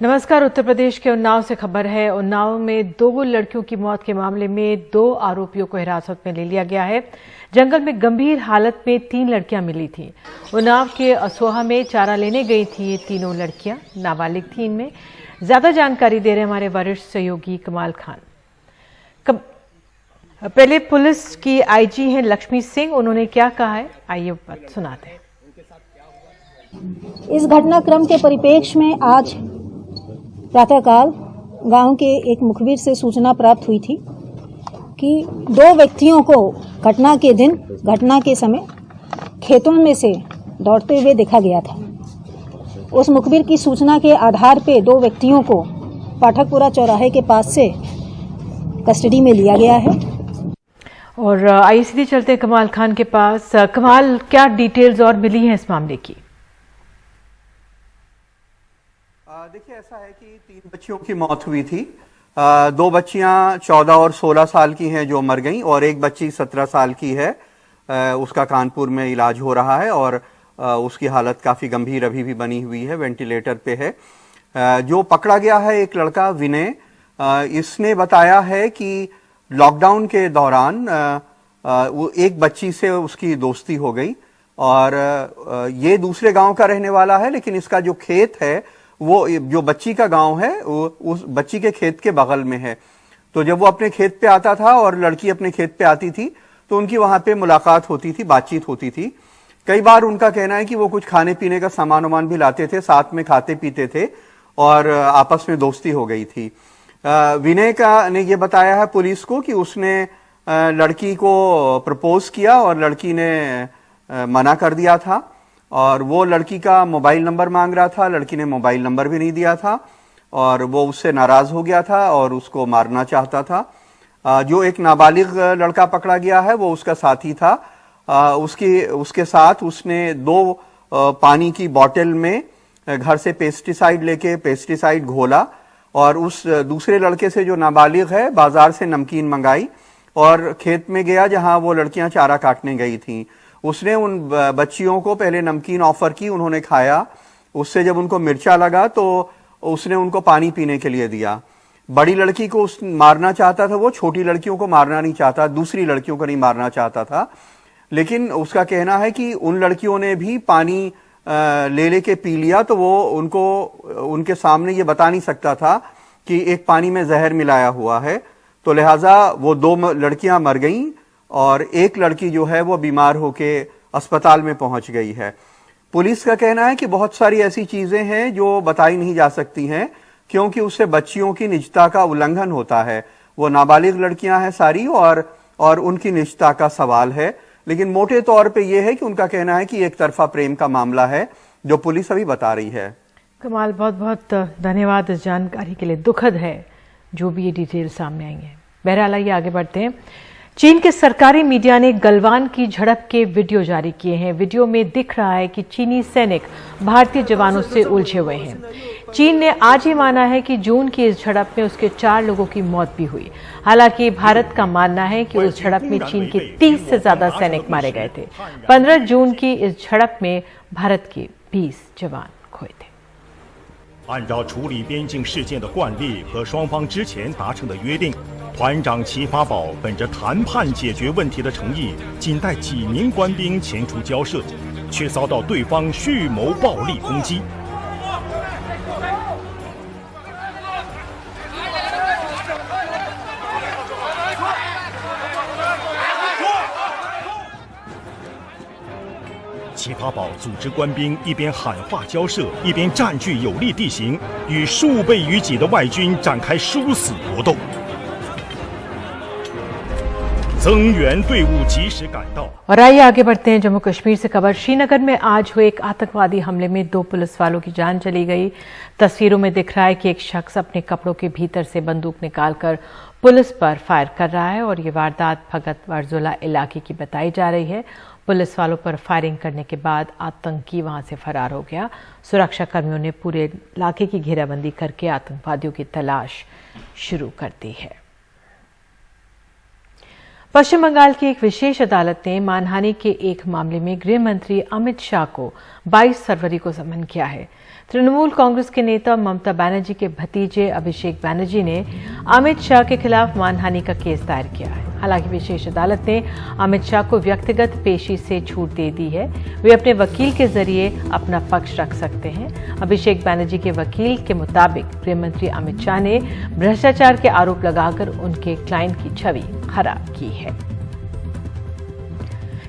नमस्कार। उत्तर प्रदेश के उन्नाव से खबर है। उन्नाव में 2 लड़कियों की मौत के मामले में 2 आरोपियों को हिरासत में ले लिया गया है। जंगल में गंभीर हालत में 3 लड़कियां मिली थीं। उन्नाव के असोहा में चारा लेने गई थी ये तीनों लड़कियां, नाबालिग थी इनमें। ज्यादा जानकारी दे रहे हमारे वरिष्ठ सहयोगी कमाल खान। पहले पुलिस की आईजी हैं लक्ष्मी सिंह, उन्होंने क्या कहा है आइए सुनाते हैं। इस घटनाक्रम के परिप्रेक्ष्य में आज प्रातःकाल गांव के एक मुखबिर से सूचना प्राप्त हुई थी कि 2 व्यक्तियों को घटना के दिन, घटना के समय खेतों में से दौड़ते हुए देखा गया था। उस मुखबिर की सूचना के आधार पे 2 व्यक्तियों को पाठकपुरा चौराहे के पास से कस्टडी में लिया गया है। और आइए सीधे चलते हैं कमाल खान के पास। कमाल, क्या डिटेल्स और मिली हैं इस मामले की? देखिए, ऐसा है कि 3 बच्चियों की मौत हुई थी। 2 बच्चियां 14 और 16 साल की हैं जो मर गईं, और एक बच्ची 17 साल की है। उसका कानपुर में इलाज हो रहा है और उसकी हालत काफी गंभीर अभी भी बनी हुई है, वेंटिलेटर पे है। जो पकड़ा गया है एक लड़का विनय, इसने बताया है कि लॉकडाउन के दौरान वो एक बच्ची से उसकी दोस्ती हो गई, और ये दूसरे गांव का रहने वाला है, लेकिन इसका जो खेत है वो जो बच्ची का गांव है वो उस बच्ची के खेत के बगल में है। तो जब वो अपने खेत पे आता था और लड़की अपने खेत पे आती थी तो उनकी वहां पे मुलाकात होती थी, बातचीत होती थी। कई बार उनका कहना है कि वो कुछ खाने पीने का सामान भी लाते थे, साथ में खाते पीते थे और आपस में दोस्ती हो गई थी। विनय का ने ये बताया है पुलिस को कि उसने लड़की को प्रपोज किया और लड़की ने मना कर दिया था, और वो लड़की का मोबाइल नंबर मांग रहा था। लड़की ने मोबाइल नंबर भी नहीं दिया था और वो उससे नाराज हो गया था और उसको मारना चाहता था। जो एक नाबालिग लड़का पकड़ा गया है वो उसका साथी था। उसके साथ उसने 2 पानी की बोतल में घर से पेस्टिसाइड लेके पेस्टिसाइड घोला, और उस दूसरे लड़के से जो नाबालिग है बाजार से नमकीन मंगाई और खेत में गया जहां वो लड़कियां चारा काटने गई थीं। उसने उन बच्चियों को पहले नमकीन ऑफर की, उन्होंने खाया। उससे जब उनको मिर्चा लगा तो उसने उनको पानी पीने के लिए दिया। बड़ी लड़की को मारना चाहता था, वो छोटी लड़कियों को मारना नहीं चाहता, दूसरी लड़कियों को नहीं मारना चाहता था। लेकिन उसका कहना है कि उन लड़कियों ने भी पानी ले लेके पी लिया, तो वो उनके सामने ये बता नहीं सकता था कि एक पानी में जहर मिलाया हुआ है। तो लिहाजा वो 2 लड़कियां मर गईं और एक लड़की जो है वो बीमार होके अस्पताल में पहुंच गई है। पुलिस का कहना है कि बहुत सारी ऐसी चीजें हैं जो बताई नहीं जा सकती हैं, क्योंकि उससे बच्चियों की निजता का उल्लंघन होता है। वो नाबालिग लड़कियां हैं सारी, और उनकी निजता का सवाल है। लेकिन मोटे तौर पे ये है कि उनका कहना है कि एक तरफा प्रेम का मामला है, जो पुलिस अभी बता रही है। कमाल, बहुत बहुत धन्यवाद इस जानकारी के लिए। दुखद है जो भी ये डिटेल सामने आई है। बहरहाल आइए आगे बढ़ते हैं। चीन के सरकारी मीडिया ने गलवान की झड़प के वीडियो जारी किए हैं। वीडियो में दिख रहा है कि चीनी सैनिक भारतीय जवानों से उलझे हुए हैं। चीन ने आज ही माना है कि जून की इस झड़प में उसके 4 लोगों की मौत भी हुई। हालांकि भारत का मानना है कि उस झड़प में चीन के 30 से ज्यादा सैनिक मारे गए थे। 15 जून की इस झड़प में भारत के 20 जवान खोए थे। 按照处理边境事件的惯例和双方之前达成的约定，团长齐发宝本着谈判解决问题的诚意，仅带几名官兵前出交涉，却遭到对方蓄谋暴力攻击。齐发宝组织官兵一边喊话交涉，一边占据有利地形，与数倍于己的外军展开殊死搏斗。增援队伍及时赶到。और आइए आगे बढ़ते हैं जम्मू कश्मीर से खबर। श्रीनगर में आज हुए एक आतंकवादी हमले में 2 पुलिस वालों की जान चली गई। तस्वीरों में दिख रहा है कि एक शख्स अपने कपड़ों के भीतर से बंदूक निकालकर पुलिस पर फायर कर रहा है, और ये वारदात भगत वारजुला इलाके की बताई जा रही है। पुलिस वालों पर फायरिंग करने के बाद आतंकी वहां से फरार हो गया। सुरक्षा कर्मियों ने पूरे इलाके की घेराबंदी करके आतंकवादियों की तलाश शुरू कर दी है। पश्चिम बंगाल की एक विशेष अदालत ने मानहानि के एक मामले में गृह मंत्री अमित शाह को 22 फरवरी को समन किया है। तृणमूल कांग्रेस के नेता ममता बनर्जी के भतीजे अभिषेक बनर्जी ने अमित शाह के खिलाफ मानहानि का केस दायर किया है। हालांकि विशेष अदालत ने अमित शाह को व्यक्तिगत पेशी से छूट दे दी है। वे अपने वकील के जरिए अपना पक्ष रख सकते हैं। अभिषेक बनर्जी के वकील के मुताबिक गृह मंत्री अमित शाह ने भ्रष्टाचार के आरोप लगाकर उनके क्लाइंट की छवि खराब की है।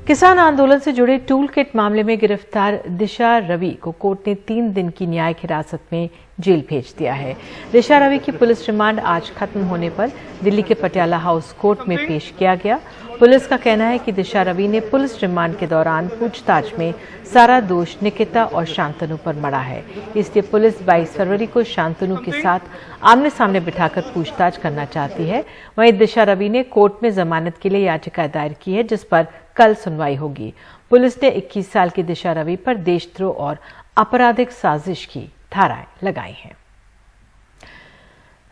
किसान आंदोलन से जुड़े टूल किट मामले में गिरफ्तार दिशा रवि को कोर्ट ने 3 दिन की न्यायिक हिरासत में जेल भेज दिया है। दिशा रवि की पुलिस रिमांड आज खत्म होने पर दिल्ली के पटियाला हाउस कोर्ट में पेश किया गया। पुलिस का कहना है कि दिशा रवि ने पुलिस रिमांड के दौरान पूछताछ में सारा दोष निकिता और शांतनु पर मढ़ा है। इसलिए पुलिस 22 फरवरी को शांतनु के साथ आमने सामने बिठाकर पूछताछ करना चाहती है। वहीं दिशा रवि ने कोर्ट में जमानत के लिए याचिका दायर की है, जिस पर कल सुनवाई होगी। पुलिस ने 21 साल की दिशा रवि पर देशद्रोह और आपराधिक साजिश की धाराएं लगाई हैं।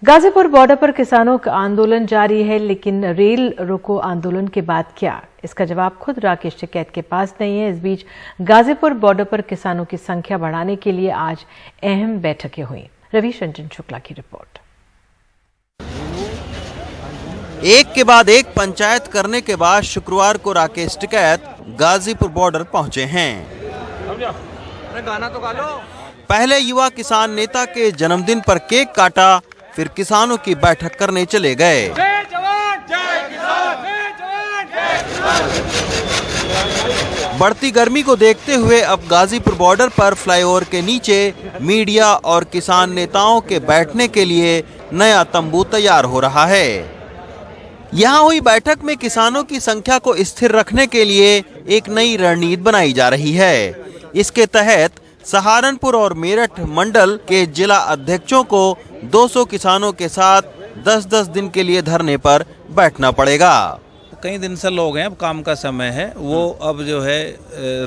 गाजीपुर बॉर्डर पर किसानों का आंदोलन जारी है, लेकिन रेल रोको आंदोलन के बाद क्या? इसका जवाब खुद राकेश टिकैत के पास नहीं है। इस बीच गाजीपुर बॉर्डर पर किसानों की संख्या बढ़ाने के लिए आज अहम बैठकें हुई। रविशंकर शुक्ला की रिपोर्ट। एक के बाद एक पंचायत करने के बाद शुक्रवार को राकेश टिकैत गाजीपुर बॉर्डर पहुंचे हैं। गाना तो गा लो। पहले युवा किसान नेता के जन्मदिन पर केक काटा, फिर किसानों की बैठक करने चले गए। जय जवान जय किसान, जय जवान जय किसान। बढ़ती गर्मी को देखते हुए अब गाजीपुर बॉर्डर पर फ्लाईओवर के नीचे मीडिया और किसान नेताओं के बैठने के लिए नया तंबू तैयार हो रहा है। यहाँ हुई बैठक में किसानों की संख्या को स्थिर रखने के लिए एक नई रणनीति बनाई जा रही है। इसके तहत सहारनपुर और मेरठ मंडल के जिला अध्यक्षों को 200 किसानों के साथ 10-10 दिन के लिए धरने पर बैठना पड़ेगा। कई दिन से लोग हैं, अब काम का समय है, वो अब जो है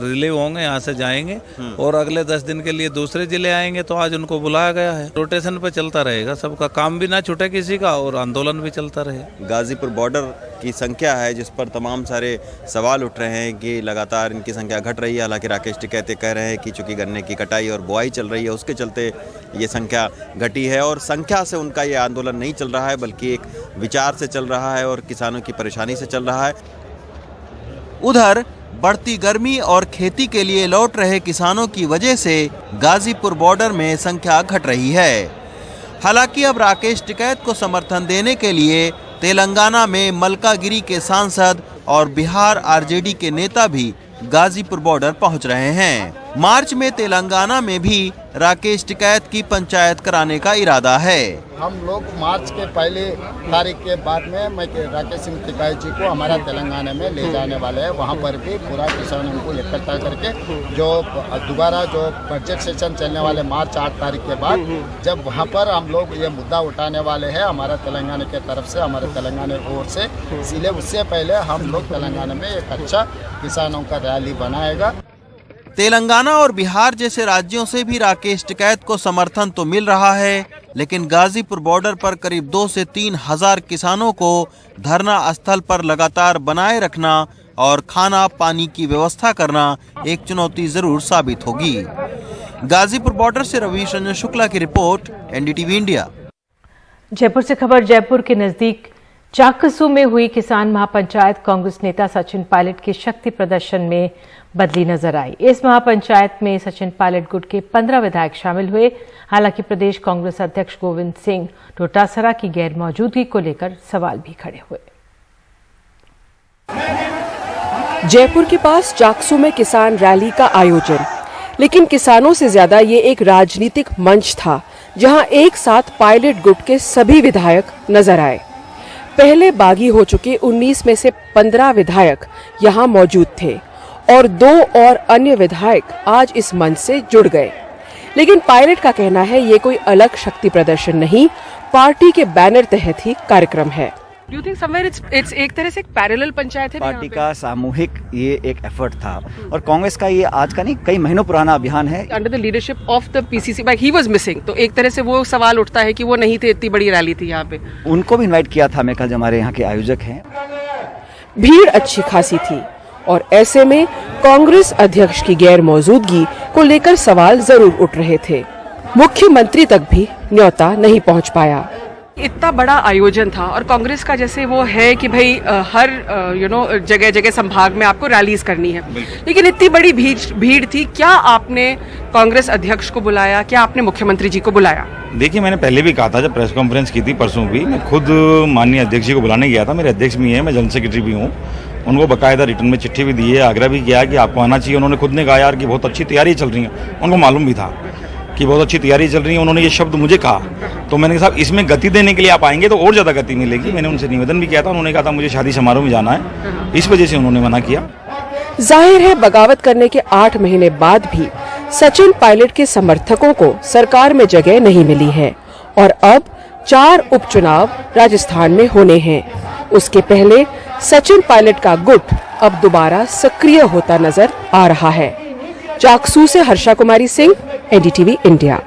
रिलीव होंगे, यहाँ से जाएंगे और अगले 10 दिन के लिए दूसरे जिले आएंगे। तो आज उनको बुलाया गया है। रोटेशन पे चलता रहेगा, सबका काम भी ना छूटे किसी का और आंदोलन भी चलता रहे। गाजीपुर बॉर्डर की संख्या है जिस पर तमाम सारे सवाल उठ रहे हैं कि लगातार इनकी संख्या घट रही है। हालांकि राकेश टिकैत कह रहे हैं कि चूंकि गन्ने की कटाई और बुआई चल रही है, उसके चलते ये संख्या घटी है और संख्या से उनका ये आंदोलन नहीं चल रहा है, बल्कि एक विचार से चल रहा है और किसानों की परेशानी से चल रहा है। उधर बढ़ती गर्मी और खेती के लिए लौट रहे किसानों की वजह से गाजीपुर बॉर्डर में संख्या घट रही है। हालांकि अब राकेश टिकैत को समर्थन देने के लिए तेलंगाना में मलकागिरी के सांसद और बिहार आरजेडी के नेता भी गाजीपुर बॉर्डर पहुंच रहे हैं। मार्च में तेलंगाना में भी राकेश टिकैत की पंचायत कराने का इरादा है। हम लोग मार्च के पहले तारीख के बाद में मैं राकेश सिंह टिकैत जी को हमारा तेलंगाना में ले जाने वाले हैं। वहाँ पर भी पूरा किसानों को इकट्ठा करके जो दोबारा जो बजट सेशन चलने वाले मार्च 8 तारीख के बाद, जब वहाँ पर हम लोग ये मुद्दा उठाने वाले हैं हमारा तेलंगाना के तरफ से, हमारे तेलंगाना ओर से, इसलिए उससे पहले हम लोग तेलंगाना में एक अच्छा किसानों का रैली बनाएगा। तेलंगाना और बिहार जैसे राज्यों से भी राकेश टिकैत को समर्थन तो मिल रहा है, लेकिन गाजीपुर बॉर्डर पर करीब 2 से 3 हजार किसानों को धरना स्थल पर लगातार बनाए रखना और खाना पानी की व्यवस्था करना एक चुनौती जरूर साबित होगी। गाजीपुर बॉर्डर से रविशंकर शुक्ला की रिपोर्ट, एनडीटीवी इंडिया। जयपुर से खबर। जयपुर के नजदीक चाकसू में हुई किसान महापंचायत कांग्रेस नेता सचिन पायलट के शक्ति प्रदर्शन में बदली नजर आई। इस महापंचायत में सचिन पायलट गुट के 15 विधायक शामिल हुए। हालांकि प्रदेश कांग्रेस अध्यक्ष गोविंद सिंह डोटासरा की गैर मौजूदगी को लेकर सवाल भी खड़े हुए। जयपुर के पास चाकसू में किसान रैली का आयोजन, लेकिन किसानों से ज्यादा ये एक राजनीतिक मंच था, जहां एक साथ पायलट गुट के सभी विधायक नजर आए। पहले बागी हो चुके 19 में से 15 विधायक यहां मौजूद थे और 2 और अन्य विधायक आज इस मंच से जुड़ गए। लेकिन पायलट का कहना है ये कोई अलग शक्ति प्रदर्शन नहीं, पार्टी के बैनर तहत ही कार्यक्रम है। Do you think somewhere it's एक तरह से एक पैरेलल पंचायत है? पार्टी का सामूहिक ये एक एफर्ट था और कांग्रेस का ये आज का नहीं, कई महीनों पुराना अभियान है। Under the leadership of the PCC, but he was missing, तो एक तरह से वो सवाल उठता है कि वो नहीं थे, इतनी बड़ी रैली थी यहाँ पे। उनको भी इनवाइट किया था मैं कल, जो हमारे यहाँ के आयोजक हैं। भीड़ अच्छी खासी थी और ऐसे में कांग्रेस अध्यक्ष की गैर मौजूदगी को लेकर सवाल जरूर उठ रहे थे। मुख्यमंत्री तक भी न्योता नहीं पहुंच पाया। इतना बड़ा आयोजन था और कांग्रेस का जैसे वो है कि भाई हर जगह जगह संभाग में आपको रैलीज करनी है, लेकिन इतनी बड़ी भीड़ थी। क्या आपने कांग्रेस अध्यक्ष को बुलाया, क्या आपने मुख्यमंत्री जी को बुलाया? देखिए, मैंने पहले भी कहा था, जब प्रेस कॉन्फ्रेंस की थी परसों भी, मैं खुद माननीय अध्यक्ष जी को बुलाने गया था। मेरे अध्यक्ष भी हैं, मैं जनरल सेक्रेटरी भी हूँ। उनको बकायदा रिटर्न में चिट्ठी भी दी है, आग्रह भी किया कि आपको आना चाहिए। उन्होंने खुद ने कहा यार कि बहुत अच्छी तैयारी चल रही है, उनको मालूम भी था कि बहुत अच्छी तैयारी चल रही है। उन्होंने ये शब्द मुझे कहा, तो मैंने कहा साहब इसमें गति देने के लिए आप आएंगे तो और ज़्यादा गति मिलेगी। मैंने उनसे निवेदन भी किया था, उन्होंने कहा था मुझे शादी समारोह में जाना है, इस वजह से उन्होंने मना किया। जाहिर है बगावत करने के 8 महीने बाद भी सचिन पायलट के समर्थकों को सरकार में जगह नहीं मिली है और अब 4 उपचुनाव राजस्थान में होने हैं। उसके पहले सचिन पायलट का गुट अब दोबारा सक्रिय होता नजर आ रहा है। जाकसू से हर्षा कुमारी सिंह, एनडीटीवी इंडिया।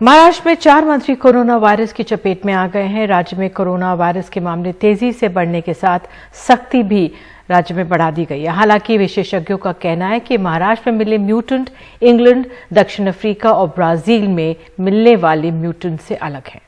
महाराष्ट्र में 4 मंत्री कोरोना वायरस की चपेट में आ गए हैं। राज्य में कोरोना वायरस के मामले तेजी से बढ़ने के साथ सख्ती भी राज्य में बढ़ा दी गई है। हालांकि विशेषज्ञों का कहना है कि महाराष्ट्र में मिले म्यूटेंट इंग्लैंड, दक्षिण अफ्रीका और ब्राजील में मिलने वाले म्यूटेंट से अलग है।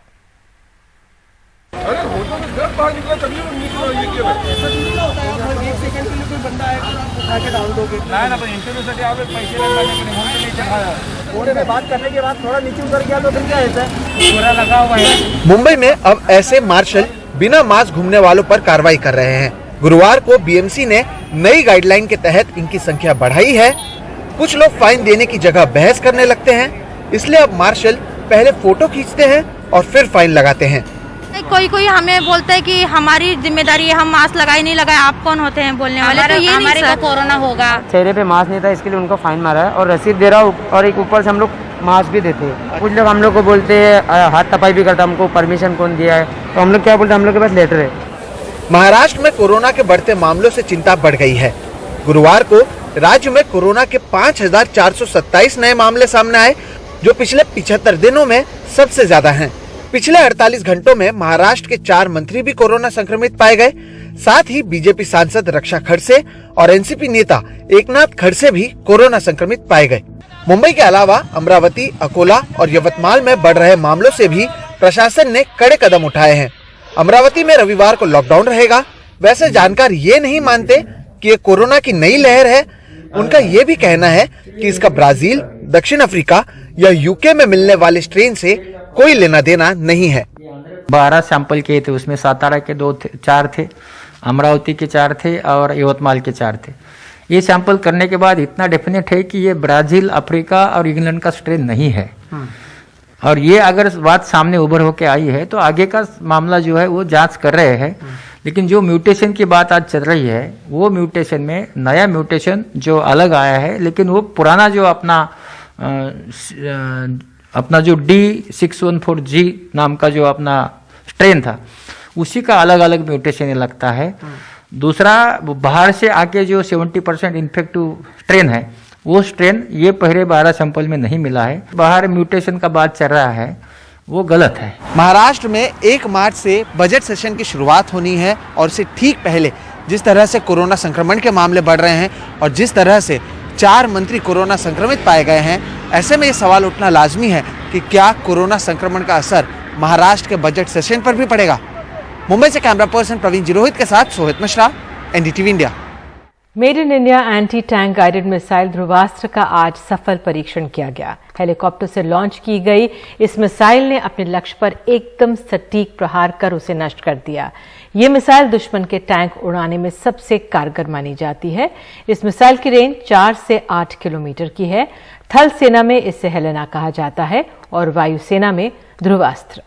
बात करने के बाद थोड़ा नीचे उतर गया तो फिर क्या है? पूरा लगा हुआ है। मुंबई में अब ऐसे मार्शल बिना मास्क घूमने वालों पर कार्रवाई कर रहे हैं। गुरुवार को बीएमसी ने नई गाइडलाइन के तहत इनकी संख्या बढ़ाई है। कुछ लोग फाइन देने की जगह बहस करने लगते हैं, इसलिए अब मार्शल पहले फोटो खींचते हैं और फिर फाइन लगाते हैं। कोई कोई हमें बोलता है कि हमारी जिम्मेदारी है, हम मास्क लगाए नहीं लगाए, आप कौन होते हैं बोलने वाले? तो ये हमारे को कोरोना होगा। चेहरे पे मास्क नहीं था, इसके लिए उनको फाइन मारा है और रसीद दे रहा हूँ और एक ऊपर से हम लोग मास्क भी देते हैं। कुछ लोग हम लोग को बोलते हैं हाथ तपाई भी करता, हमको परमिशन कौन दिया है? तो हम लोग क्या बोलते हैं, हम लोग के पास लेटर है। महाराष्ट्र में कोरोना के बढ़ते मामलों से चिंता बढ़ गई है। गुरुवार को राज्य में कोरोना के 5,427 नए मामले सामने आए, जो पिछले 75 दिनों में सबसे ज्यादा हैं। पिछले 48 घंटों में महाराष्ट्र के 4 मंत्री भी कोरोना संक्रमित पाए गए। साथ ही बीजेपी सांसद रक्षा खड़से और एनसीपी नेता एकनाथ खड़से भी कोरोना संक्रमित पाए गए। मुंबई के अलावा अमरावती, अकोला और यवतमाल में बढ़ रहे मामलों से भी प्रशासन ने कड़े कदम उठाए हैं। अमरावती में रविवार को लॉकडाउन रहेगा। वैसे जानकार ये नहीं मानते कि ये कोरोना की नई लहर है। उनका ये भी कहना है कि इसका ब्राजील, दक्षिण अफ्रीका या यूके में मिलने वाले स्ट्रेन से कोई लेना देना नहीं है। 12 सैंपल किए थे, उसमें सातारा के 4 थे, अमरावती के 4 थे और यवतमाल के 4 थे। ये सैंपल करने के बाद इतना डेफिनेट है कि ये ब्राजील, अफ्रीका और इंग्लैंड का स्ट्रेन नहीं है। और ये अगर बात सामने उभर होके आई है तो आगे का मामला जो है वो जांच कर रहे हैं। लेकिन जो म्यूटेशन की बात आज चल रही है, वो म्यूटेशन में नया म्यूटेशन जो अलग आया है, लेकिन वो पुराना जो अपना जो D614G नाम का जो अपना स्ट्रेन था, उसी का अलग अलग म्यूटेशन लगता है। दूसरा बाहर से आके जो 70% इन्फेक्टिव स्ट्रेन है, वो स्ट्रेन ये पहले 12 सैंपल में नहीं मिला है। बाहर म्यूटेशन का बात चल रहा है, वो गलत है। महाराष्ट्र में 1 मार्च से बजट सेशन की शुरुआत होनी है और इससे ठीक पहले जिस तरह से कोरोना संक्रमण के मामले बढ़ रहे हैं और जिस तरह से 4 मंत्री कोरोना संक्रमित पाए गए हैं, ऐसे में ये सवाल उठना लाजमी है कि क्या कोरोना संक्रमण का असर महाराष्ट्र के बजट सेशन पर भी पड़ेगा। मुंबई से कैमरा पर्सन प्रवीण जिरोहित के साथ Sohit Mishra, NDTV India. Made in India anti tank guided missile Dhruvastra का आज सफल परीक्षण किया गया। हेलीकॉप्टर से लॉन्च की गई इस मिसाइल ने अपने लक्ष्य पर एकदम सटीक प्रहार कर उसे नष्ट कर दिया। ये मिसाइल दुश्मन के टैंक उड़ाने में सबसे कारगर मानी जाती है। इस मिसाइल की रेंज 4 से 8 किलोमीटर की है। थल सेना में इसे हेलेना कहा जाता है और वायुसेना में ध्रुवास्त्र।